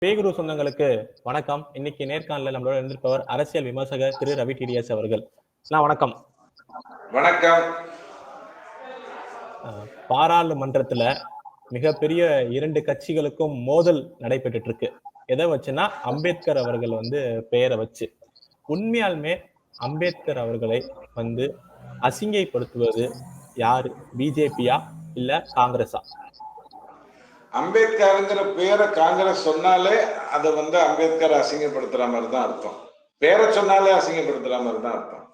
பேகுரு சொந்தங்களுக்கு வணக்கம். இன்னைக்கு நேர்காணல நம்மளோட இருந்திருப்பவர் அரசியல் விமர்சகர் திரு ரவி டிடிஎஸ் அவர்கள். வணக்கம். வணக்கம். பாராளுமன்றத்துல மிகப்பெரிய 2 கட்சிகளுக்கும் மோதல் நடைபெற்று இருக்கு. எதை வச்சுன்னா அம்பேத்கர் அவர்கள் பெயரை வச்சு. உண்மையாலுமே அம்பேத்கர் அவர்களை அசிங்கைப்படுத்துவது யாரு? பிஜேபியா இல்ல காங்கிரஸா? அம்பேத்கருங்கிற பேரை காங்கிரஸ் சொன்னாலே அதை அம்பேத்கர் அசிங்கப்படுத்துற மாதிரி தான் அர்த்தம். பேரை சொன்னாலே அசிங்கப்படுத்துற மாதிரி தான் அர்த்தம்.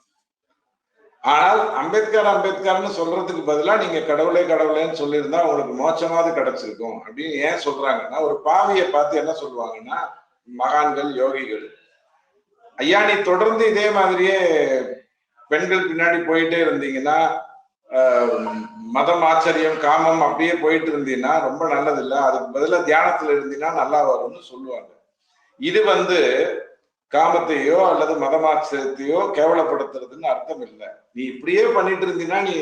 ஆனால் அம்பேத்கர்னு சொல்றதுக்கு பதிலா நீங்க கடவுளே கடவுளேன்னு சொல்லியிருந்தா உங்களுக்கு மோட்சமாவது கிடைச்சிருக்கும் அப்படின்னு ஏன் சொல்றாங்கன்னா, ஒரு பாவியை பார்த்து என்ன சொல்லுவாங்கன்னா, மகான்கள் யோகிகள், ஐயா நீ தொடர்ந்து இதே மாதிரியே பெண்கள் பின்னாடி போயிட்டே இருந்தீங்கன்னா, மதம் ஆச்சரியம் காமம் அப்படியே போயிட்டு இருந்தீங்கன்னா ரொம்ப நல்லது இல்லை, அதுக்கு பதிலா தியானத்துல இருந்தீங்கன்னா நல்லா வரும்னு சொல்லுவாங்க. இது காமத்தையோ அல்லது மதமாச்சரியத்தையோ கேவலப்படுத்துறதுன்னு அர்த்தம் இல்லை. நீ இப்படியே பண்ணிட்டு இருந்தீங்கன்னா நீ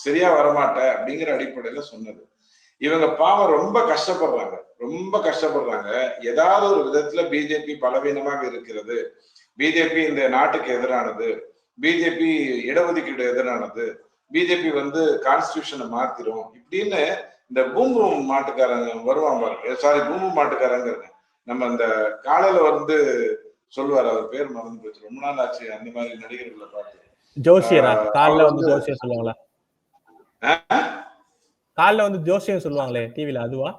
சரியா வரமாட்ட அப்படிங்கிற அடிப்படையில சொன்னது. இவங்க பாவம் ரொம்ப கஷ்டப்படுறாங்க. ஏதாவது ஒரு விதத்துல பிஜேபி பலவீனமாக இருக்கிறது, பிஜேபி இந்த நாட்டுக்கு எதிரானது, பிஜேபி இடஒதுக்கீடு எதிரானது, பிஜேபி கான்ஸ்டிடியூஷனை மாத்திரும் இப்படின்னு இந்த பூம்பு மாட்டுக்காரங்க வருவான் பாருங்க. சாரி, பூம்பு மாட்டுக்காரங்க நம்ம இந்த காலையில சொல்லுவார், அவர் பேர் மறந்து போச்சு, ரொம்ப நாள் ஆச்சு அந்த மாதிரி நடிகர்களை பார்த்து. ஜோசியரா காலைல ஜோசியம் சொல்லுவாங்களா? காலைல ஜோசியம் சொல்லுவாங்களே டிவில, அதுவா?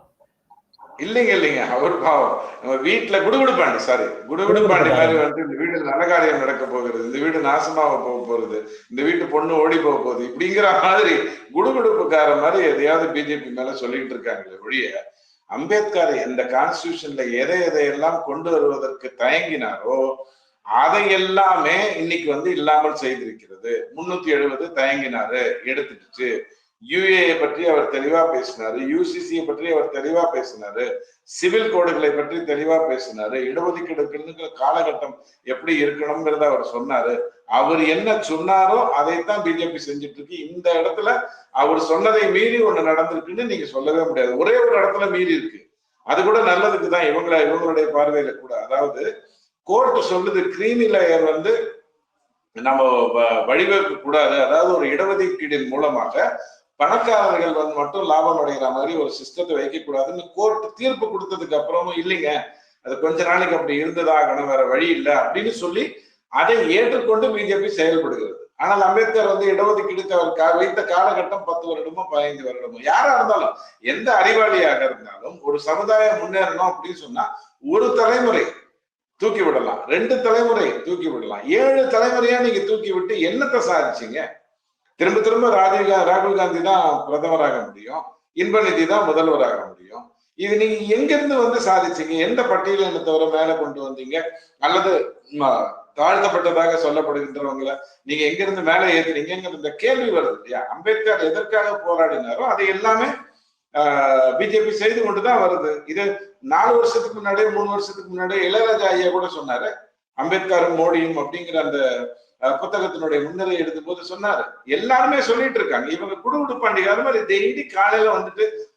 இல்லைங்க, அவர் பாவம் நம்ம வீட்டுல குடுகுடு பாண்டி மாதிரி இந்த வீடு நல்ல காரியம் நடக்க போகிறது, இந்த வீடு நாசமாக போக போறது, இந்த வீட்டு பொண்ணு ஓடி போக போகுது இப்படிங்கிற மாதிரி குடுகுடுப்புக்கார மாதிரி எதையாவது பிஜேபி மேல சொல்லிட்டு இருக்காங்களே ஒழிய, அம்பேத்கர் இந்த கான்ஸ்டிடியூஷன்ல எதையெல்லாம் கொண்டு வருவதற்கு தயங்கினாரோ அதை எல்லாமே இன்னைக்கு இல்லாமல் செய்திருக்கிறது. 370 தயங்கினாரு, எடுத்துடுச்சு. யுஏ பற்றி அவர் தெளிவா பேசினாரு, யூசிசியை பற்றி அவர் தெளிவா பேசினாரு, சிவில் கோடுகளை பற்றி தெளிவா பேசினாரு, இடஒதுக்கீடு காலகட்டம் எப்படி இருக்கணும்ங்கிறத அவர் சொன்னாரு. அவர் என்ன சொன்னாரோ அதைத்தான் பிஜேபி செஞ்சுட்டு இருக்கு. இந்த இடத்துல அவர் சொன்னதை மீறி ஒண்ணு நடந்திருக்குன்னு நீங்க சொல்லவே முடியாது. ஒரே ஒரு இடத்துல மீறி இருக்கு, அது கூட நல்லதுக்கு தான் இவங்களுடைய பார்வையில கூட. அதாவது கோர்ட் சொல்லுது, கிரீமி லேயர் நம்ம வழிவகுக்க கூடாது, அதாவது ஒரு இடஒதுக்கீடின் மூலமாக பணக்காரர்கள் மட்டும் லாபம் அடைகிற மாதிரி ஒரு சிஸ்டத்தை வைக்க கூடாதுன்னு கோர்ட் தீர்ப்பு கொடுத்ததுக்கு அப்புறமும் இல்லைங்க, அது கொஞ்ச நாளைக்கு அப்படி இருந்ததாகணும், வேற வழி இல்லை அப்படின்னு சொல்லி அதை ஏற்றுக்கொண்டு பிஜேபி செயல்படுகிறது. ஆனால் அம்பேத்கர் இடஒதுக்கீடுக்கு அவர் வைத்த காலகட்டம் 10 வருடமோ 15 வருடமோ. யாரா இருந்தாலும், எந்த அறிவாளியாக இருந்தாலும், ஒரு சமுதாயம் முன்னேறணும் அப்படின்னு சொன்னா ஒரு தலைமுறை தூக்கி விடலாம், 2 தலைமுறை தூக்கி விடலாம், 7 தலைமுறையா நீங்க தூக்கி விட்டு என்னத்தை சாதிச்சீங்க? திரும்ப ராகுல் காந்தி தான் பிரதமராக முடியும், இன்பநிதி தான் முதல்வராக முடியும். இது நீங்க எங்கிருந்து சாதிச்சீங்க? எந்த பட்டியலை தவிர மேல கொண்டு வந்தீங்க? அல்லது தாழ்த்தப்பட்டதாக சொல்லப்படுகின்றவங்களை நீங்க எங்கிருந்து மேல ஏத்துனீங்க? கேள்வி வருது இல்லையா? அம்பேத்கர் எதற்காக போராடினாரோ அதை எல்லாமே பிஜேபி செய்து கொண்டுதான் வருது. இது 4 வருஷத்துக்கு முன்னாடியே 3 வருஷத்துக்கு முன்னாடியே இளையராஜா ஐயா கூட சொன்னாரு, அம்பேத்கரும் மோடியும் அப்படிங்கிற அந்த புத்தகத்தினுடைய முன்னுரை எடுக்கும் போது சொன்னாரு. எல்லாருமே சொல்லிட்டு இருக்காங்க. இவங்க குடுகுடு பாண்டிகை அது மாதிரி டெய்லி காலையில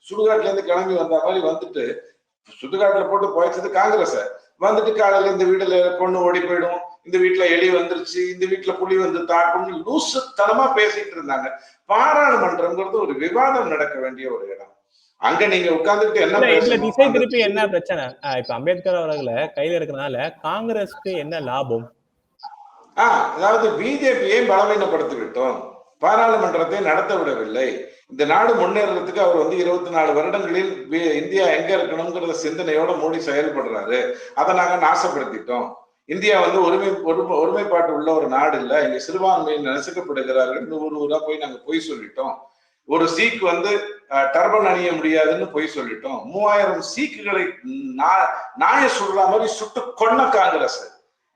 சுடுகாட்டுல இருந்து கிளம்பி வந்த மாதிரி சுடுகாட்டுல போட்டு போயிச்சது காங்கிரஸ். காலையில இந்த வீட்டுல பொண்ணு ஓடி போயிடும், இந்த வீட்டுல எலி வந்துருச்சு, இந்த வீட்டுல புலி தாக்கும்னு லூசுத்தனமா பேசிட்டு இருந்தாங்க. பாராளுமன்றம்ங்கிறது ஒரு விவாதம் நடக்க வேண்டிய ஒரு இடம். அங்க நீங்க உட்கார்ந்துட்டு என்ன திசை திருப்பி என்ன பிரச்சனை? இப்ப அம்பேத்கர் அவர்களை கையில இருக்கிறதுனால காங்கிரஸ்க்கு என்ன லாபம்? அதாவது பிஜேபியை பலவீனப்படுத்தி விட்டோம், பாராளுமன்றத்தை நடத்த விடவில்லை. இந்த நாடு முன்னேறதுக்கு அவர் 24 வருடங்களில் இந்தியா எங்க இருக்கணும்ங்கிற சிந்தனையோட மோடி செயல்படுறாரு. அதை நாங்க நாசப்படுத்திட்டோம். இந்தியா ஒருமைப்பாட்டு உள்ள ஒரு நாடு இல்ல, இங்க சிறுபான்மையை நசுக்கப்படுகிறார்கள், ஊரா போய் நாங்க பொய் சொல்லிட்டோம். ஒரு சீக் டர்பன் அணிய முடியாதுன்னு பொய் சொல்லிட்டோம். 3000 சீக்குகளை நாய சுடுற மாதிரி சுட்டு கொன்ன காங்கிரஸ்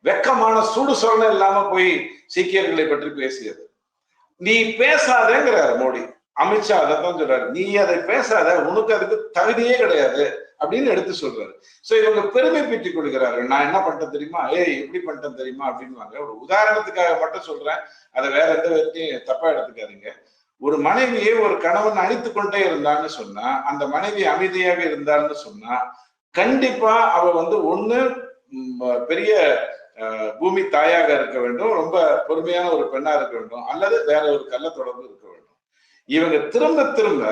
வெக்கமான சூடு சொரணை இல்லாம போய் சீக்கியர்களை பற்றி பேசியது. நீ பேசாதேங்கிறாரு மோடி. அமித்ஷா அதைத்தான் சொல்றாரு, நீ அதை பேசாத, உனக்கு அதுக்கு தகுதியே கிடையாது அப்படின்னு எடுத்து சொல்றாரு. சோ இவங்க பெருமை பீட்டிக் கொள்கிறார்கள். நான் என்ன பண்ணிட்டேன் தெரியுமா, எப்படி பண்ணிட்டேன் தெரியுமா அப்படின்னு. ஒரு உதாரணத்துக்காக மட்டும் சொல்றேன், அதை வேற எந்த விதத்தையும் தப்பா எடுத்துக்காதீங்க. ஒரு மனைவியை ஒரு கணவன் அழித்து கொண்டே இருந்தான்னு சொன்னா, அந்த மனைவி அமைதியாக இருந்தான்னு சொன்னா, கண்டிப்பா அவ வந்து ஒண்ணு பெரிய பூமி தாயாக இருக்க வேண்டும், ரொம்ப பொறுமையான ஒரு பெண்ணா இருக்க வேண்டும், அல்லது வேற ஒரு கள்ள தொடர்பு இருக்க வேண்டும். இவங்க திரும்ப திரும்ப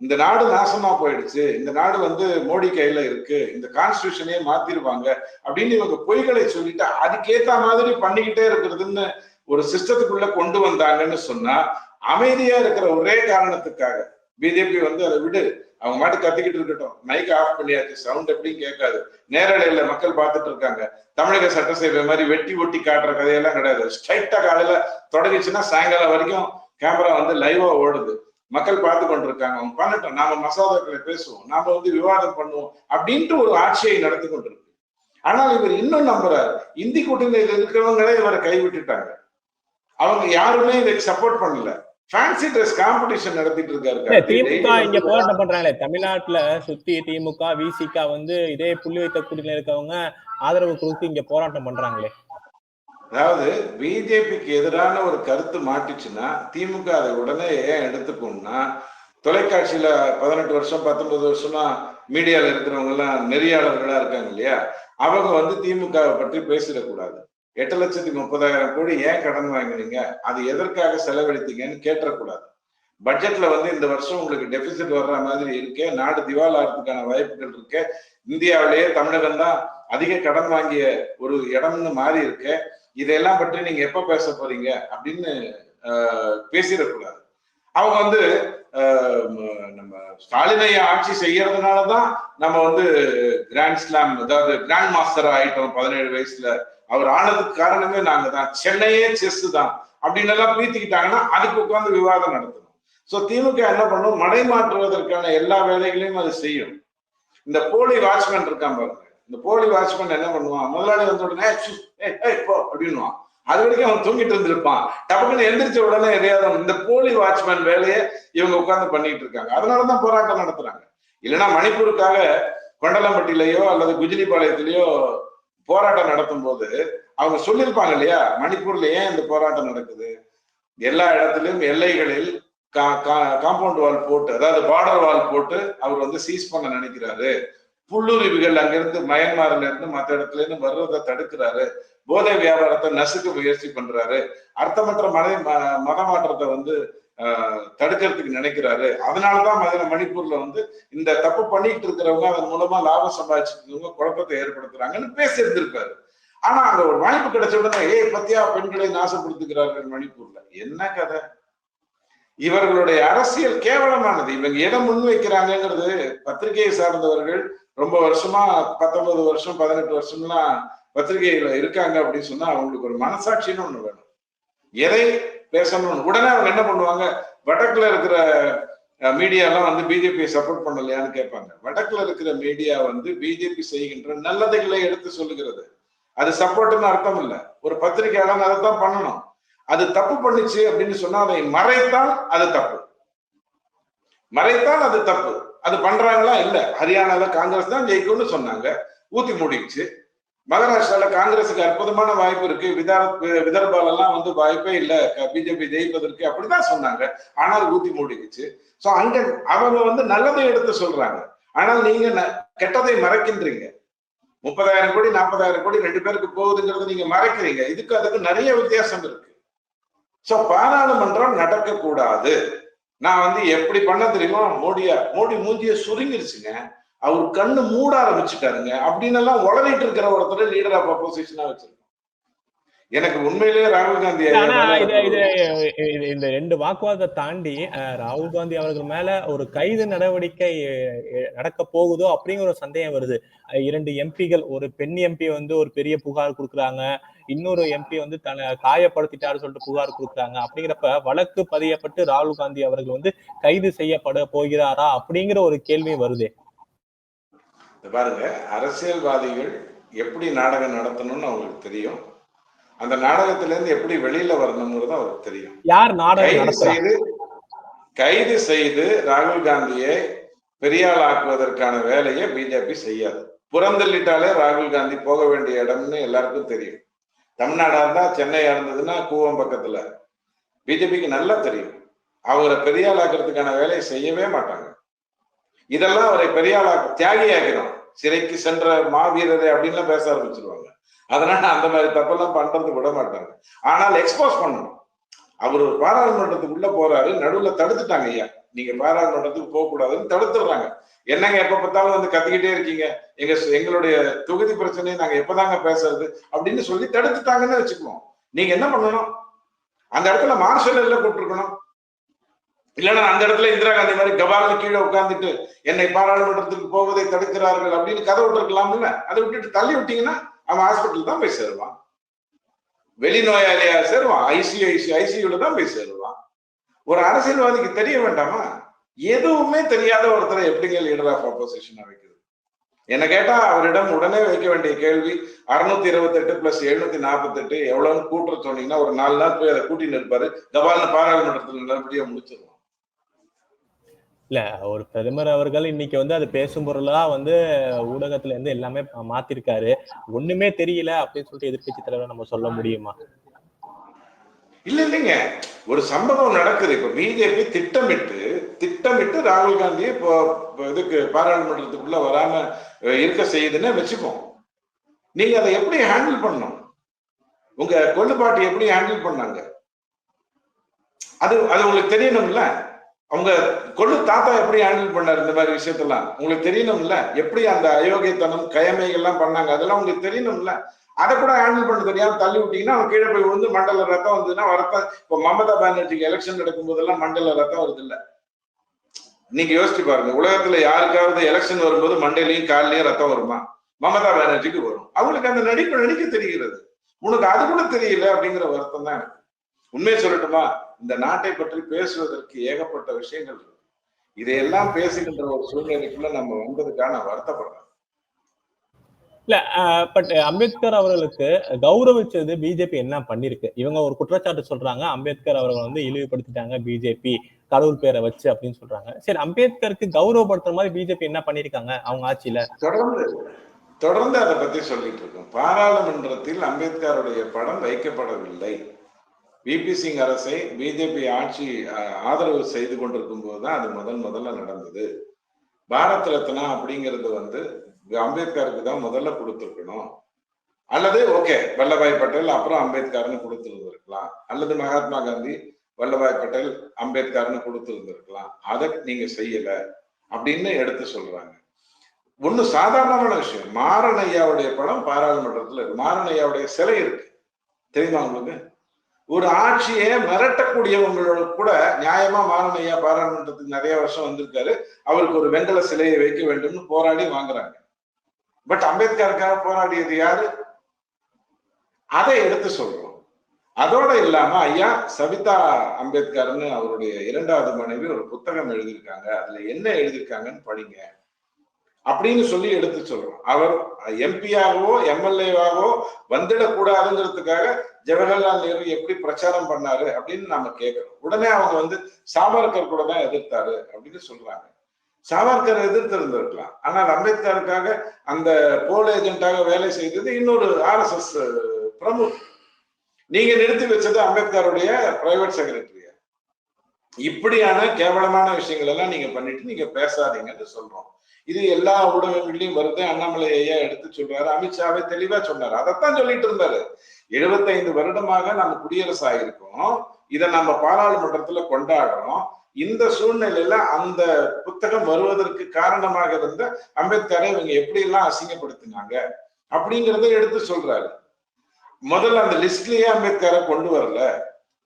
இந்த நாடு நாசமா போயிடுச்சு, இந்த நாடு வந்து மோடி கையில இருக்கு, இந்த கான்ஸ்டிடியூஷனையே மாத்திருவாங்க அப்படின்னு இவங்க பொய்களை சொல்லிட்டு அதுக்கேத்த மாதிரி பண்ணிக்கிட்டே இருக்கிறதுன்னு ஒரு சிஸ்டத்துக்குள்ள கொண்டு வந்தாங்கன்னு சொன்னா, அமைதியா இருக்கிற ஒரே காரணத்துக்காக பிஜேபி வந்து அதை விடு, அவங்க மாட்டு கத்திக்கிட்டு இருக்கட்டும், மைக் ஆஃப் பண்ணியாச்சு, சவுண்ட் எப்படியும் கேட்காது, நேரலையில மக்கள் பார்த்துட்டு இருக்காங்க, தமிழக சட்டசபை மாதிரி வெட்டி ஒட்டி காட்டுற கதையெல்லாம் கிடையாது, ஸ்ட்ரைட்டா காலையில தொடங்கிச்சுன்னா சாயங்காலம் வரைக்கும் கேமரா வந்து லைவா ஓடுது, மக்கள் பார்த்து கொண்டிருக்காங்க, அவங்க பண்ணட்டும், நாம மசோதாக்களை பேசுவோம், நாம வந்து விவாதம் பண்ணுவோம் அப்படின்ட்டு ஒரு ஆட்சியை நடத்தி கொண்டிருக்கு. ஆனால் இவர் இன்னும் நம்புறாரு, இந்தி கூட்டணியில் இருக்கிறவங்களே இவரை கைவிட்டுட்டாங்க, அவங்க யாருமே இதுக்கு சப்போர்ட் பண்ணல, ஃபேன்சி ட்ரெஸ் காம்படிஷன் நடத்திட்டு இருக்காரு. திமுக இங்க போராட்டம் பண்றாங்களே தமிழ்நாட்டுல சுத்தி திமுக விசிக வந்து இதே புள்ளி வைத்த கூட்டணியில இருக்கவங்க ஆதரவு கொடுத்து இங்க போராட்டம் பண்றாங்களே. அதாவது பிஜேபிக்கு எதிரான ஒரு கருத்து மாட்டுச்சுன்னா திமுக அதை உடனே ஏன் எடுத்துக்கணும்னா, தொலைக்காட்சியில 18 வருஷம் 19 வருஷமா மீடியால இருக்கிறவங்க எல்லாம் நெறியாளர்களா இருக்காங்க இல்லையா, அவங்க வந்து திமுகவை பற்றி பேசிடக்கூடாது. 8,30,000 கோடி ஏன் கடன் வாங்கினீங்க, அது எதற்காக செலவழித்தீங்கன்னு கேட்டக்கூடாது. பட்ஜெட்ல வந்து இந்த வருஷம் உங்களுக்கு டெபிசிட் வர்ற மாதிரி இருக்கே, நாடு திவால் ஆகிறதுக்கான வாய்ப்புகள் இருக்கு, இந்தியாவிலேயே தமிழகம் தான் அதிக கடன் வாங்கிய ஒரு இடம்னு மாறி இருக்கு, இதெல்லாம் பற்றி நீங்க எப்ப பேச போறீங்க அப்படின்னு பேசிடக்கூடாது. அவங்க வந்து நம்ம ஸ்டாலினை ஆட்சி செய்யறதுனாலதான் நம்ம வந்து கிராண்ட் ஸ்லாம், அதாவது கிராண்ட் மாஸ்டர் ஆயிட்டோம் 17 வயசுல, அவர் ஆனதுக்கு காரணமே நாங்க தான், சென்னையே செஸ் தான் அப்படின்னு எல்லாம் பீத்திக்கிட்டாங்கன்னா அதுக்கு உட்கார்ந்து விவாதம் நடத்தணும். சோ திமுக என்ன பண்ணும், மடை மாற்றுவதற்கான எல்லா வேலைகளையும் அது செய்யும். இந்த போலி வாட்ச்மேன் இருக்கான் பாருங்க, இந்த போலி வாட்ச்மேன் என்ன பண்ணுவான், முதலாளி வந்த உடனே போ அப்படின்னுவான், அது வரைக்கும் அவன் தூங்கிட்டு இருந்திருப்பான், டப்புக்குன்னு எந்திரிச்ச உடனே எதையாவது இந்த போலி வாட்ச்மேன் வேலையை இவங்க உட்கார்ந்து பண்ணிட்டு இருக்காங்க. அதனாலதான் போராட்டம் நடத்துறாங்க. இல்லைன்னா மணிப்பூருக்காக கொண்டலம்பட்டிலேயோ அல்லது குஜிலிபாளையத்திலேயோ போராட்டம் நடத்தும் போது அவங்க சொல்லியிருப்பாங்க இல்லையா, மணிப்பூர்ல ஏன் இந்த போராட்டம் நடக்குது, எல்லா இடத்துலயும் எல்லைகளில் காம்பவுண்ட் வால் போட்டு, அதாவது பார்டர் வால் போட்டு அவர் வந்து சீஸ் பண்ண நினைக்கிறாரு, புல்லுரிவுகள் அங்கிருந்து மயன்மார்ல இருந்து மற்ற இடத்துல இருந்து வர்றதை தடுக்கிறாரு, போதை வியாபாரத்தை நசுக்க முயற்சி பண்றாரு, அர்த்தமற்ற மத மாற்றத்தை வந்து தடுக்கிறதுக்கு நினைக்கிறாரு, அதனாலதான் மணிப்பூர்ல வந்து இந்த தப்பு பண்ணிட்டு இருக்கிறவங்க அதன் மூலமா லாபம் சம்பாதிச்சிருக்கவங்க குழப்பத்தை ஏற்படுத்துறாங்கன்னு பேசி இருந்திருப்பாரு. ஆனா அங்க ஒரு வாய்ப்பு கிடைச்ச உடனே பத்தியா பெண்களை நாசப்படுத்துகிறார்கள் மணிப்பூர்ல, என்ன கதை, இவர்களுடைய அரசியல் கேவலமானது. இவங்க எதை முன்வைக்கிறாங்கிறது பத்திரிகையை சார்ந்தவர்கள் ரொம்ப வருஷமா 19 வருஷம் 18 வருஷம்லாம் பத்திரிகையில இருக்காங்க அப்படின்னு சொன்னா அவங்களுக்கு ஒரு மனசாட்சின்னு ஒண்ணு வேணும், எதை பேசணும். உடனே அவங்க என்ன பண்ணுவாங்க, வடக்குல இருக்கிற மீடியா எல்லாம் வந்து பிஜேபியை சப்போர்ட் பண்ணலையான்னு கேட்பாங்க. வடக்குல இருக்கிற மீடியா வந்து பிஜேபி செய்கின்ற நல்லதைகளை எடுத்து சொல்லுகிறது, அது சப்போர்ட்னு அர்த்தம் இல்லை. ஒரு பத்திரிகையாளன் அதை தான் பண்ணணும். அது தப்பு பண்ணிச்சு அப்படின்னு சொன்னா அதை மறைத்தால் அது தப்பு, மறைத்தால் அது தப்பு. அது பண்றாங்களா இல்ல, ஹரியானால காங்கிரஸ் தான் ஜெயிக்கும்னு சொன்னாங்க, ஊத்தி மூடிடுச்சு. மகாராஷ்டிரால காங்கிரஸுக்கு அற்புதமான வாய்ப்பு இருக்கு, விதர்பால எல்லாம் வந்து வாய்ப்பே இல்ல பிஜேபி ஜெயிப்பதற்கு அப்படிதான் சொன்னாங்க, ஆனால் ஊத்தி மூடிடுச்சு. சோ அங்க அவங்க வந்து நல்லதை எடுத்து சொல்றாங்க, ஆனால் நீங்க கெட்டதை மறைக்கின்றீங்க. 30,000 கோடி 40,000 கோடி 2 பேருக்கு போகுதுங்கிறது நீங்க மறைக்கிறீங்க. இதுக்கு அதுக்கு நிறைய வித்தியாசம் இருக்கு. சோ பாராளுமன்றம் நடக்க கூடாது. நான் வந்து எப்படி பண்ண தெரியுமா, மோடி மூஞ்சிய சுருங்கிருச்சுங்க, அவர் கண்ணு மூட ஆரம்பிச்சுட்டாருங்க அப்படின்னு எல்லாம் உளறிட்டு இருக்கிற ஒருத்தர் லீடர் ஆஃப் அப்போசிஷனா வச்சிருக்கோம். எனக்கு உண்மையிலேயே ராகுல் காந்தி இந்த 2 வாக்குவாதத்தை தாண்டி ராகுல் காந்தி அவர்கள் மேல ஒரு கைது நடவடிக்கை நடக்க போகுதோ அப்படிங்கிற ஒரு சந்தேகம் வருது. 2 எம்பிகள், ஒரு பெண் எம்பி வந்து ஒரு பெரிய புகார் கொடுக்குறாங்க, இன்னொரு எம்பி வந்து தன்னை காயப்படுத்திட்டாரு சொல்லிட்டு புகார் கொடுக்குறாங்க. அப்படிங்கிறப்ப வழக்கு பதியப்பட்டு ராகுல் காந்தி அவர்கள் வந்து கைது செய்யப்பட போகிறாரா அப்படிங்கிற ஒரு கேள்வி வருது. பாருங்க, அரசியல்வாதிகள் எப்படி நாடகம் நடத்தணும்னு அவங்களுக்கு தெரியும், அந்த நாடகத்துல இருந்து எப்படி வெளியில வரணும்ங்கிறது அவருக்கு தெரியும். யார் நாடகம் கைது செய்து ராகுல் காந்தியை பெரியாள் ஆக்குவதற்கான வேலையை பிஜேபி செய்யாது. புறந்தள்ளிட்டாலே ராகுல் காந்தி போக வேண்டிய இடம்னு எல்லாருக்கும் தெரியும். தமிழ்நாடா இருந்தா சென்னையா இருந்ததுன்னா கூவம் பக்கத்துல, பிஜேபிக்கு நல்லா தெரியும் அவரை பெரியாள் ஆக்குறதுக்கான வேலையை செய்யவே மாட்டாங்க. இதெல்லாம் அவரை பெரியாள் தியாகி ஆகிறோம், சிறைக்கு சென்ற மாவீரரை அப்படின்லாம் பேச ஆரம்பிச்சிருவாங்க. அதனால அந்த மாதிரி தப்பெல்லாம் பண்றது விட மாட்டாங்க. ஆனால் எக்ஸ்போஸ் பண்ணணும். அவர் ஒரு பாராளுமன்றத்துக்குள்ள போறாரு, நடுவுல தடுத்துட்டாங்க. ஐயா, நீங்க பாராளுமன்றத்துக்கு போக கூடாதுன்னு தடுத்துடுறாங்க. என்னங்க எப்ப பார்த்தாலும் வந்து கத்திக்கிட்டே இருக்கீங்க, எங்களுடைய தொகுதி பிரச்சனையை நாங்க எப்பதாங்க பேசுறது அப்படின்னு சொல்லி தடுத்துட்டாங்கன்னு வச்சுக்குவோம். நீங்க என்ன பண்ணணும்? அந்த இடத்துல மார்ஷல் எல்லாம் கூப்பிட்டுருக்கணும். இல்லைன்னா அந்த இடத்துல இந்திரா காந்தி மாதிரி கபால கீழே உட்கார்ந்துட்டு என்னை பாராளுமன்றத்துக்கு போவதை தடுக்கிறார்கள் அப்படின்னு கதை விட்டுருக்கலாம்ல. அதை விட்டுட்டு தள்ளி விட்டீங்கன்னா அவன் ஹாஸ்பிட்டல் தான் போய் சேருவான், வெளிநோயாளியா சேருவான், ஐசியூல தான் போய் சேருவான். ஒரு அரசியல்வாதிக்கு தெரிய வேண்டாமா? எதுவுமே தெரியாத ஒருத்தரை எப்படிங்க லீடர் ஆஃப் ஆப்போசிஷனா வைக்கிறது? என்ன கேட்டா அவரிடம் உடனே வைக்க வேண்டிய கேள்வி 628 பிளஸ் 748 எவ்வளவுன்னு கூட்டுற சொன்னீங்கன்னா ஒரு 4 நாள் போய் அதை கூட்டின்னு இருப்பாரு, கபால்னு பாராளுமன்றத்தில் நல்லபடியா முடிச்சிருவோம். இல்ல, ஒரு பிரதமர் அவர்கள் இன்னைக்கு வந்து அது பேசும் பொருளா வந்து ஊடகத்துல இருந்து எல்லாமே மாத்திருக்காரு. ஒண்ணுமே தெரியல அப்படின்னு சொல்லிட்டு எதிர்கட்சி தலைவரை நம்ம சொல்ல முடியுமா? இல்லைங்க, ஒரு சம்பவம் நடக்குது. இப்ப பிஜேபி திட்டமிட்டு ராகுல் காந்தியை இப்போ இதுக்கு பாராளுமன்றத்துக்குள்ள வராம இருக்க செய்யுதுன்னு வச்சுப்போம். நீங்க அதை எப்படி ஹேண்டில் பண்ணணும்? உங்க கொள்ளுப்பாட்டி எப்படி ஹேண்டில் பண்ணாங்க? அது உங்களுக்கு தெரியணும்ல. அவங்க கொள்ளு தாத்தா எப்படி ஹேண்டில் பண்ணாரு இந்த மாதிரி விஷயத்தெல்லாம் உங்களுக்கு தெரியணும்ல. எப்படி அந்த அயோக்கியத்தனம் கயமைகள்லாம் பண்ணாங்க அதெல்லாம் உங்களுக்கு தெரியணும்ல. அதை கூட ஹேண்டில் பண்ண தெரியாம தள்ளி விட்டீங்கன்னா அவன் கீழே போய் விழுந்து மண்டல ரத்தம் வந்ததுன்னா ரத்தம். இப்போ மமதா பானர்ஜிக்கு எலெக்ஷன் நடக்கும் போதெல்லாம் மண்டல ரத்தம் வருது இல்ல. நீங்க யோசிச்சு பாருங்க, உலகத்துல யாருக்காவது எலெக்ஷன் வரும்போது மண்டையிலையும் காலிலையும் ரத்தம் வருமா? மமதா பானர்ஜிக்கு வரும். அவங்களுக்கு அந்த நடிக்க தெரிகிறது. உனக்கு அது கூட தெரியல அப்படிங்கிற வருத்தம் தான் எனக்கு. உண்மையை சொல்லட்டுமா, இந்த நாட்டை பற்றி பேசுவதற்கு ஏகப்பட்ட விஷயங்கள் இருக்கு. இதையெல்லாம் பேசுகின்ற ஒரு சூழ்நிலைக்குள்ள நம்ம வந்ததுக்காக நான் வருத்தப்படுறேன். இல்ல, பட் அம்பேத்கர் அவர்களுக்கு கௌரவிச்சது பிஜேபி என்ன பண்ணிருக்கு? இவங்க ஒரு குற்றச்சாட்டு சொல்றாங்க, அம்பேத்கர் அவர்கள் வந்து இழிவுபடுத்திட்டாங்க பிஜேபி கடவுள் பேரை வச்சு அப்படின்னு சொல்றாங்க. சரி, அம்பேத்கருக்கு கௌரவப்படுத்துற மாதிரி பிஜேபி என்ன பண்ணிருக்காங்க அவங்க ஆட்சியில? தொடர்ந்து அதை பத்தி சொல்லிட்டு இருக்கோம். பாராளுமன்றத்தில் அம்பேத்கருடைய படம் வைக்கப்படவில்லை. விபி சிங் அரசை பிஜேபி ஆட்சி ஆதரவு செய்து கொண்டிருக்கும் போதுதான் அது முதல்ல நடந்தது. பாரத் ரத்னா அப்படிங்கிறது வந்து அம்பேத்கருக்கு தான் முதல்ல கொடுத்திருக்கணும். அல்லது ஓகே வல்லபாய் பட்டேல் அப்புறம் அம்பேத்கர்னு கொடுத்திருந்திருக்கலாம், அல்லது மகாத்மா காந்தி வல்லபாய் பட்டேல் அம்பேத்கர்னு கொடுத்திருந்திருக்கலாம். அதை நீங்க செய்யல அப்படின்னு எடுத்து சொல்றாங்க. ஒண்ணு சாதாரணமான விஷயம். மாறன் ஐயாவுடைய படம் பாராளுமன்றத்துல இருக்கு. மாறன் ஐயாவுடைய சிலை இருக்கு, தெரியுமா உங்களுக்கு? ஒரு ஆட்சியை மிரட்டக்கூடியவங்களோட கூட நியாயமா மாறன் ஐயா பாராளுமன்றத்துக்கு நிறைய வருஷம் வந்திருக்காரு. அவருக்கு ஒரு வெங்கல சிலையை வைக்க வேண்டும்னு போராடி வாங்குறாங்க. பட் அம்பேத்கருக்காக போராடியது யாரு? அதை எடுத்து சொல்றோம். அதோட இல்லாம ஐயா சவிதா அம்பேத்கர்னு அவருடைய 2வது மனைவி ஒரு புத்தகம் எழுதியிருக்காங்க. அதுல என்ன எழுதியிருக்காங்கன்னு படிங்க அப்படின்னு சொல்லி எடுத்து சொல்றோம். அவர் எம்பியாகவோ எம்எல்ஏவாகவோ வந்துடக்கூடாதுங்கிறதுக்காக ஜவஹர்லால் நேரு எப்படி பிரச்சாரம் பண்ணாரு அப்படின்னு நாம கேட்கிறோம். உடனே அவங்க வந்து சாவர்கர் கூட தான் எதிர்த்தாரு அப்படின்னு சொல்றாங்க. சாவர்கர் எதிர்த்து இருந்திருக்கலாம், ஆனால் அம்பேத்கருக்காக அந்த போல் ஏஜென்ட்டாக வேலை செய்தது இன்னொரு RSS பிரமுக். நீங்க நிறுத்தி வச்சது அம்பேத்கருடைய பிரைவேட் செக்ரட்டரியா. இப்படியான கேவலமான விஷயங்கள் எல்லாம் நீங்க பண்ணிட்டு நீங்க பேசாதீங்கன்னு சொல்றோம். இது எல்லா ஊடகங்கள்லயும் வருது. அண்ணாமலை ஐயா எடுத்து சொல்றாரு, அமித்ஷாவே தெளிவா சொன்னாரு. அதைத்தான் சொல்லிட்டு இருந்தாரு. 75 வருடமாக நம்ம குடியரசு ஆகிருக்கோம், இதை நம்ம பாராளுமன்றத்துல கொண்டாடுறோம். இந்த சூழ்நிலையில அந்த புத்தகம் வருவதற்கு காரணமாக இருந்த அம்பேத்கரை இவங்க எப்படி எல்லாம் அசிங்கப்படுத்தினாங்க அப்படிங்கிறத எடுத்து சொல்றாரு. முதல்ல அந்த லிஸ்ட்லயே அம்பேத்கரை கொண்டு வரல.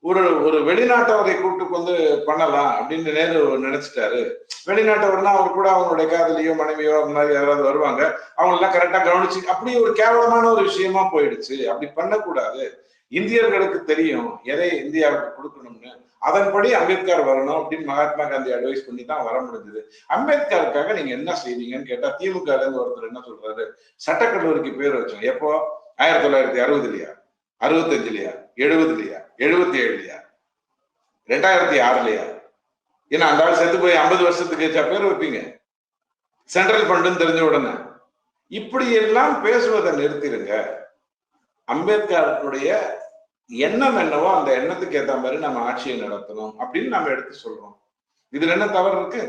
ஒரு வெளிநாட்டவரை கூப்பிட்டு வந்து பண்ணலாம் அப்படின்னு நேரு நினைச்சிட்டாரு. வெளிநாட்டவர்னா அவர் கூட அவங்களுடைய காதலியோ மனைவியோ அந்த மாதிரி யாராவது வருவாங்க, அவங்க எல்லாம் கரெக்டா கவனிச்சு அப்படி ஒரு கேவலமான ஒரு விஷயமா போயிடுச்சு. அப்படி பண்ணக்கூடாது. இந்தியர்களுக்கு தெரியும் எதை இந்தியாவுக்கு கொடுக்கணும்னு. அதன்படி அம்பேத்கர் வரணும் அப்படின்னு மகாத்மா காந்தி அட்வைஸ் பண்ணி தான் வர முடிஞ்சது. அம்பேத்கருக்காக நீங்க என்ன செய்வீங்கன்னு கேட்டா திமுக ஒருத்தர் என்ன சொல்றாரு, சட்டக்கல்லூரிக்கு பேர் வச்சோம். எப்போ? 1960லயா, 65லயா, 70லயா, 77லயா, 2006லயா? ஏன்னா அந்த ஆள் செத்து போய் 50 வருஷத்துக்கு பேர் வைப்பீங்க சென்ட்ரல் ஃபண்டுன்னு தெரிஞ்ச உடனே. இப்படி எல்லாம் பேசுவதை நிறுத்திடுங்க. அம்பேத்கருடைய எண்ணம் என்னவோ அந்த எண்ணத்துக்கு ஏற்ற மாதிரி நம்ம ஆட்சியை நடத்தணும் அப்படின்னு நம்ம எடுத்து சொல்றோம். இதுல என்ன தவறு இருக்கு?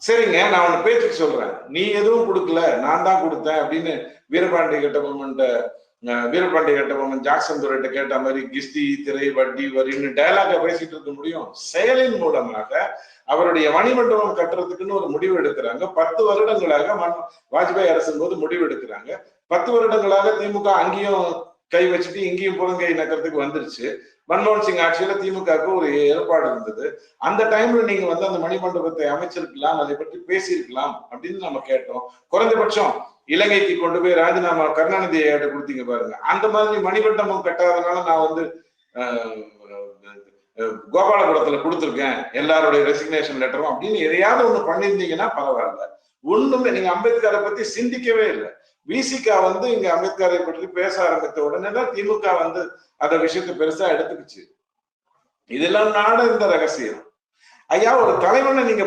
சரிங்க, நான் உன்னை பேச்சுக்கு சொல்றேன், நீ எதுவும் கொடுக்கல நான் தான் கொடுத்தேன் அப்படின்னு வீரபாண்டிய கட்டபொம்மன் வீரபாண்டிய கட்டபொம்மன் ஜாக்சன் துரைட்ட கேட்ட மாதிரி கிஸ்தி திரை வட்டி வரின்னு டயலாக பேசிட்டு இருக்க முடியும்? செயலின் மூலமாக அவருடைய மணிமண்டபம் கட்டுறதுக்குன்னு ஒரு முடிவு எடுக்கிறாங்க. 10 வருடங்களாக வாஜ்பாய் அரசின் போது முடிவு எடுக்கிறாங்க. 10 வருடங்களாக திமுக அங்கேயும் கை வச்சுட்டு இங்கேயும் புறங்கை நகரத்துக்கு வந்துருச்சு. மன்மோகன் சிங் ஆட்சியில திமுகவுக்கு ஒரு ஏற்பாடு இருந்தது. அந்த டைம்ல நீங்க வந்து அந்த மணிமண்டபத்தை அமைச்சிருக்கலாம், அதை பற்றி பேசியிருக்கலாம் அப்படின்னு நம்ம கேட்டோம். குறைந்தபட்சம் இலங்கைக்கு கொண்டு போய் ராஜினாமா கருணாநிதி ஐயாட்ட கொடுத்தீங்க பாருங்க. அந்த மாதிரி மணிமண்டபம் கட்டாதனால நான் வந்து கோபாலபுரத்துல கொடுத்துருக்கேன் எல்லாருடைய ரெசிக்னேஷன் லெட்டரும் அப்படின்னு எதையாவது ஒண்ணு பண்ணியிருந்தீங்கன்னா பரவாயில்ல. ஒண்ணுமே நீங்க அம்பேத்கரை பத்தி சிந்திக்கவே இல்லை. விசிகா வந்து இங்க அம்பேத்கரை பற்றி பேச ஆரம்பித்த உடனே தான் திமுக வந்து அந்த விஷயத்தை பெருசா எடுத்துக்கிச்சு. இதெல்லாம் நாடக ரகசியம். ஐயா, ஒரு தலைவனை நீங்க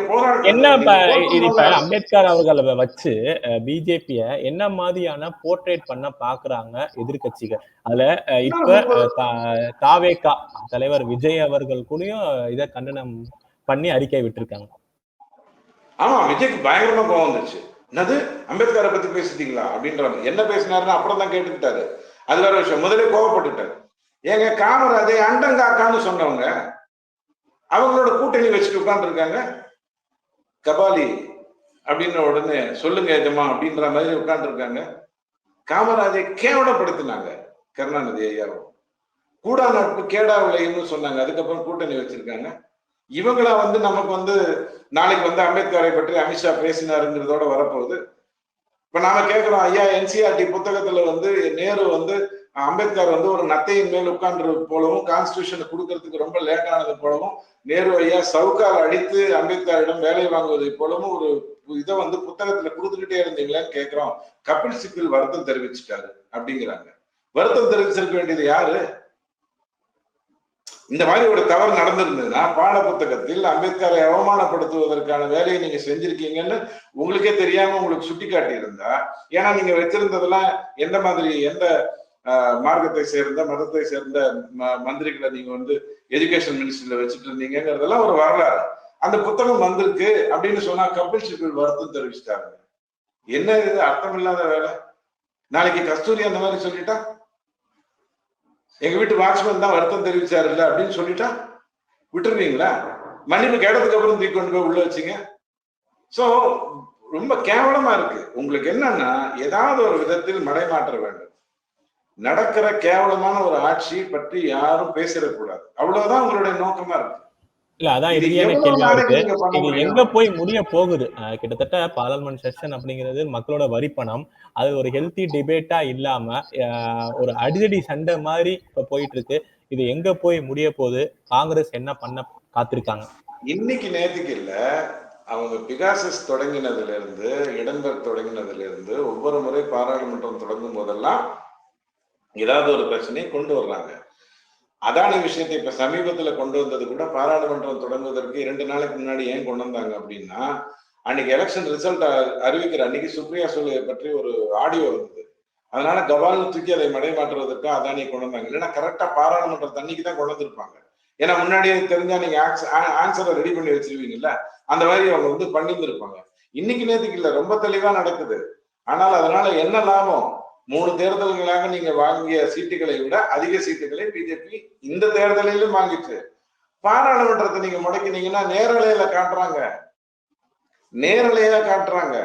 என்ன இப்ப அம்பேத்கர் அவர்களை வச்சு பிஜேபிய என்ன மாதிரியான போர்ட்ரேட் பண்ண பாக்குறாங்க எதிர்கட்சிகள்? அதுல இப்ப தாவேகா தலைவர் விஜய் அவர்கள் கூடயும் இதை கண்டனம் பண்ணி அறிக்கை விட்டுருக்காங்க. ஆமா, விஜய்க்கு பயங்கரமா கோவம் வந்துச்சு. என்னது அம்பேத்கரை பத்தி பேசிட்டீங்களா அப்படின்றாங்க. என்ன பேசினாருன்னு அப்புறம் தான் கேட்டுக்கிட்டாரு. அது வேற விஷயம். முதலே கோவப்பட்டுட்டாரு. ஏங்க, காமராஜை அண்டங்காக்கான்னு சொன்னவங்க அவங்களோட கூட்டணி வச்சுட்டு உட்கார்ந்து இருக்காங்க. கபாலி அப்படின்ற உடனே சொல்லுங்க எஜமா அப்படின்ற மாதிரி உட்கார்ந்து இருக்காங்க. காமராஜை கேவலப்படுத்தினாங்க கருணாநிதி ஐயாவும். கூடா நட்பு கேடா விளையும்னு சொன்னாங்க. அதுக்கப்புறம் கூட்டணி வச்சிருக்காங்க. இவங்களா வந்து நமக்கு வந்து நாளைக்கு வந்து அம்பேத்கரை பற்றி அமித்ஷா பேசினாருங்கிறதோட வரப்போகுது. இப்ப நாம கேட்கிறோம், ஐயா என்சிஆர்டி புத்தகத்துல வந்து நேரு வந்து அம்பேத்கர் வந்து ஒரு நத்தையின் மேல் உட்கார்ந்து போலவும் கான்ஸ்டிடியூஷனை கொடுக்கறதுக்கு ரொம்ப லேட் ஆனது போலவும் நேரு ஐயா சவுக்கால் அடித்து அம்பேத்கரிடம் வேலை வாங்குவதை போலவும் ஒரு இதை வந்து புத்தகத்துல கொடுத்துக்கிட்டே இருந்தீங்களேன்னு கேட்கிறோம். கபில் சிபில் வருத்தம் தெரிவிச்சுட்டாரு அப்படிங்கிறாங்க. வருத்தம் தெரிவிச்சிருக்க வேண்டியது யாரு? இந்த மாதிரி ஒரு தவறு நடந்திருந்ததுன்னா பாட புத்தகத்தில் அம்பேத்கரை அவமானப்படுத்துவதற்கான வேலையை நீங்க செஞ்சிருக்கீங்கன்னு உங்களுக்கே தெரியாம உங்களுக்கு சுட்டி காட்டி இருந்தா, ஏன்னா நீங்க வச்சிருந்ததெல்லாம் எந்த மாதிரி எந்த மார்க்கத்தை சேர்ந்த மதத்தை சேர்ந்த மந்திரிகளை நீங்க வந்து எஜுகேஷன் மினிஸ்ட்ரியில வச்சுட்டு இருந்தீங்கிறதெல்லாம் ஒரு வரலாறு. அந்த புத்தகம் வந்திருக்கு அப்படின்னு சொன்னா கபில் சிபில் வருத்தம் தெரிவிச்சுட்டாங்க. என்ன இது அர்த்தம் இல்லாத வேலை? நாளைக்கு கஸ்தூரி அந்த மாதிரி சொல்லிட்டா, எங்க வீட்டு வாட்ச்மேன் தான் வருத்தம் தெரிவிச்சாரு இல்ல அப்படின்னு சொல்லிட்டா விட்டுருவீங்களா? மன்னிப்பு கேட்டதுக்கு அப்புறம் தூக்கி கொண்டு போய் உள்ள வச்சுங்க. சோ ரொம்ப கேவலமா இருக்கு. உங்களுக்கு என்னன்னா ஏதாவது ஒரு விதத்தில் மடைமாற்ற வேண்டும். நடக்கிற கேவலமான ஒரு ஆட்சி பற்றி யாரும் பேசிடக்கூடாது. அவ்வளவுதான் உங்களுடைய நோக்கமா இருக்கு. இல்ல, அதான் இறுதியான கேள்வியா இருக்கு. இது எங்க போய் முடிய போகுது? கிட்டத்தட்ட பார்லிமெண்ட் செஷன் அப்படிங்கிறது மக்களோட வரி பணம். அது ஒரு ஹெல்த்தி டிபேட்டா இல்லாம ஒரு அடிதடி சண்டை மாதிரி இப்ப போயிட்டு இருக்கு. இது எங்க போய் முடிய போகுது? காங்கிரஸ் என்ன பண்ண காத்திருக்காங்க? இன்னைக்கு நேற்றுக்கு இல்ல, அவங்க பிகாசஸ் தொடங்கினதுல இருந்து இடம்பெயர் தொடங்கினதுல இருந்து ஒவ்வொரு முறை பாராளுமன்றம் தொடங்கும் போதெல்லாம் ஏதாவது ஒரு பிரச்சனையை கொண்டு வர்றாங்க. அதானி விஷயத்தை இப்ப சமீபத்துல கொண்டு வந்தது கூட பாராளுமன்றம் தொடங்குவதற்கு 2 நாளைக்கு முன்னாடி ஏன் கொண்டு வந்தாங்க அப்படின்னா, அன்னைக்கு எலெக்ஷன் ரிசல்ட் அறிவிக்கிற அன்னைக்கு சுப்ரியா சூலையை பற்றி ஒரு ஆடியோ இருந்தது. அதனால கபால்னு தூக்கி அதை மடைமாற்றுவதற்கு அதானி கொண்டு வந்தாங்க. இல்லைன்னா கரெக்டா பாராளுமன்றம் தண்ணிக்கு தான் கொண்டு வந்திருப்பாங்க. ஏன்னா முன்னாடியே தெரிஞ்சா நீங்க ஆன்சரை ரெடி பண்ணி வச்சிருவீங்கல்ல, அந்த மாதிரி அவங்க வந்து பண்ணியிருந்திருப்பாங்க. இன்னைக்கு நேற்றுக்கு இல்ல, ரொம்ப தெளிவா நடக்குது. ஆனால் அதனால என்ன லாபம்? 3 தேர்தல்களாக நீங்க வாங்கிய சீட்டுகளை விட அதிக சீட்டுகளை பிஜேபி இந்த தேர்தலிலும் வாங்கிச்சு. பாராளுமன்றத்தை நீங்க முடக்கினீங்கன்னா நேரலையில காட்டுறாங்க, நேரலையா காட்டுறாங்க.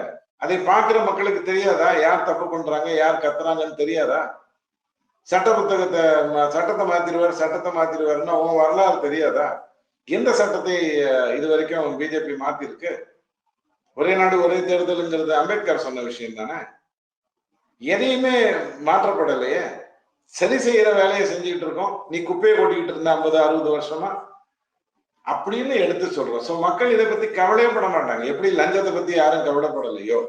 அதை பார்க்கிற மக்களுக்கு தெரியாதா யார் தப்பு பண்றாங்க யார் கத்துறாங்கன்னு தெரியாதா? சட்டத்தை மாத்திருவாருன்னா உன் வரலாறு தெரியாதா? எந்த சட்டத்தை இது வரைக்கும் பிஜேபி மாத்தி இருக்கு? ஒரே நாடு ஒரே தேர்தலுங்கிறது அம்பேத்கர் சொன்ன விஷயம் தானே. எதையுமே மாற்றப்படலையே. சரி செய்யற வேலையை செஞ்சுக்கிட்டு இருக்கோம். நீ குப்பையை கொட்டிக்கிட்டு இருந்த 50-60 வருஷமா அப்படின்னு எடுத்து சொல்றோம். சோ மக்கள் இதை பத்தி கவலையப்பட மாட்டாங்க. எப்படி லஞ்சத்தை பத்தி யாரும் கவலைப்படலையோ,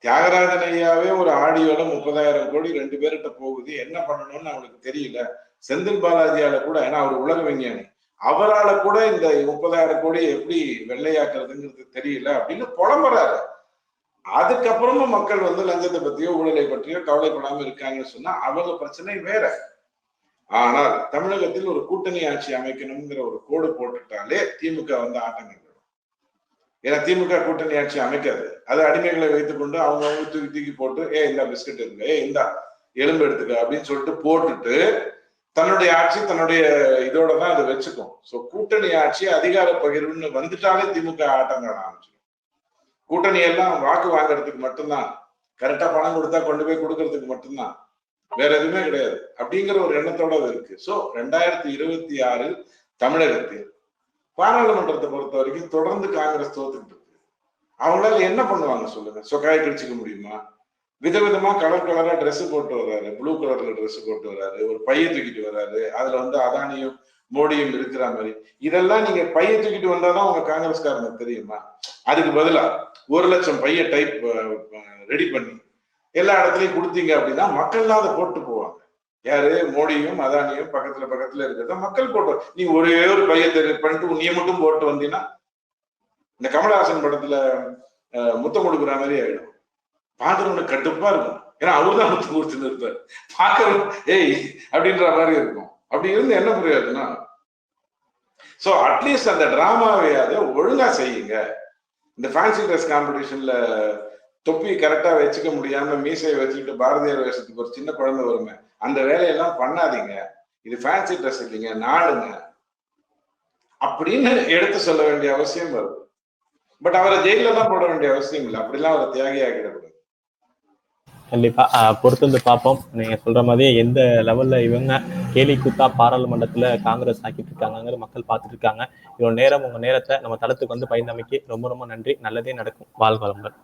தியாகராஜன் ஐயாவே ஒரு ஆடியோல 30,000 கோடி 2 பேர்கிட்ட போகுது, என்ன பண்ணணும்னு அவங்களுக்கு தெரியல. செந்தில் பாலாஜியால கூட, ஏன்னா அவர் உலக விஞ்ஞானி, அவரால கூட இந்த 30,000 கோடி எப்படி வெள்ளையாக்குறதுங்கிறது தெரியல அப்படின்னு புலம்புறாரு. அதுக்கப்புறமும் மக்கள் வந்து லஞ்சத்தை பத்தியோ ஊழலை பற்றியோ கவலைப்படாம இருக்காங்கன்னு சொன்னா அவங்க பிரச்சனை வேற. ஆனால் தமிழகத்தில் ஒரு கூட்டணி ஆட்சி அமைக்கணுங்கிற ஒரு கோடு போட்டுட்டாலே திமுக வந்து ஆட்டம் கண்டுடும். ஏன்னா திமுக கூட்டணி ஆட்சி அமைக்காது. அது அடிமைகளை வைத்துக்கொண்டு அவங்க தூக்கி தூக்கி போட்டு இந்த பிஸ்கட் எடுங்க, இந்த எலும்பு எடுத்துக்க அப்படின்னு சொல்லிட்டு போட்டுட்டு தன்னுடைய ஆட்சி தன்னுடைய இதோட தான் அதை வச்சுக்கும். ஸோ கூட்டணி ஆட்சி அதிகார பகிர்வுன்னு வந்துட்டாலே திமுக ஆட்டம் காண ஆரம்பிச்சிடும். கூட்டணி எல்லாம் வாக்கு வாங்குறதுக்கு மட்டும்தான், கரெக்டா பணம் கொடுத்தா கொண்டு போய் கொடுக்கறதுக்கு மட்டும்தான், வேற எதுவுமே கிடையாது அப்படிங்கிற ஒரு எண்ணத்தோட அது இருக்கு. ஸோ 2026 தமிழகத்தில் பாராளுமன்றத்தை பொறுத்த வரைக்கும் தொடர்ந்து காங்கிரஸ் தோத்துக்கிட்டு இருக்கு. அவங்களால என்ன பண்ணுவாங்க சொல்லுங்க? சொக்காய் கழிச்சுக்க முடியுமா? விதவிதமா கலர் கலரா ட்ரெஸ் போட்டு வர்றாரு, ப்ளூ கலர்ல ட்ரெஸ் போட்டு வர்றாரு, ஒரு பைய தூக்கிட்டு வர்றாரு, அதுல அதானியும் மோடியும் இருக்கிற மாதிரி. இதெல்லாம் நீங்க பைய தூக்கிட்டு வந்தாதான் உங்க காங்கிரஸ்காரனுக்கு தெரியுமா? அதுக்கு பதிலா 1,00,000 பைய டைப் ரெடி பண்ணி எல்லா இடத்துலயும் கொடுத்தீங்க அப்படின்னா மக்கள்லாம் அதை போட்டு போவாங்க. யாரு? மோடியும் அதானியும் பக்கத்துல இருக்கிறத மக்கள் போட்டு, நீ ஒரே ஒரு பைய பண்ணிட்டு நீ மட்டும் போட்டு வந்தீங்கன்னா இந்த கமலஹாசன் படத்துல முத்தம் கொடுக்குற மாதிரி ஆயிடும். பாக்குறவனுக்கு கட்டுப்பா இருக்கும். ஏன்னா அவருதான் முத்தம் கொடுத்துன்னு இருப்பார். பாக்குறவன் அப்படின்ற மாதிரி இருக்கும். அப்படி இருந்து என்ன பிரயோஜனம்? சோ அட்லீஸ்ட் அந்த டிராமாவையாவது ஒழுங்கா செய்யுங்க. இந்த ஃபேன்சி ட்ரெஸ் காம்படிஷன்ல தொப்பி கரெக்டா வச்சுக்க முடியாம மீசையை வச்சுக்கிட்டு பாரதியார் வேஷத்துக்கு ஒரு சின்ன குழந்தை வருமே, அந்த வேலையெல்லாம் பண்ணாதீங்க. இது ஃபேன்சி ட்ரெஸ் இல்லைங்க, நாடுங்க அப்படின்னு எடுத்து சொல்ல வேண்டிய அவசியம் வருது. பட் அவரை ஜெயில தான் போட வேண்டிய அவசியம் இல்லை. அப்படிலாம் அவரை தியாகி ஆகிடக்கூடாது. கண்டிப்பா பொறுத்திருந்து பார்ப்போம். நீங்க சொல்ற மாதிரி எந்த லெவல்ல இவங்க கேலி கூத்தா பாராளுமன்றத்துல காங்கிரஸ் ஆக்கிட்டு இருக்காங்க மக்கள் பார்த்துட்டு இருக்காங்க. இவ்வளவு நேரம் உங்க நேரத்தை நம்ம தளத்துக்கு வந்து பயந்தமைக்கு ரொம்ப ரொம்ப நன்றி. நல்லதே நடக்கும். வாழ்க வளமுடன்.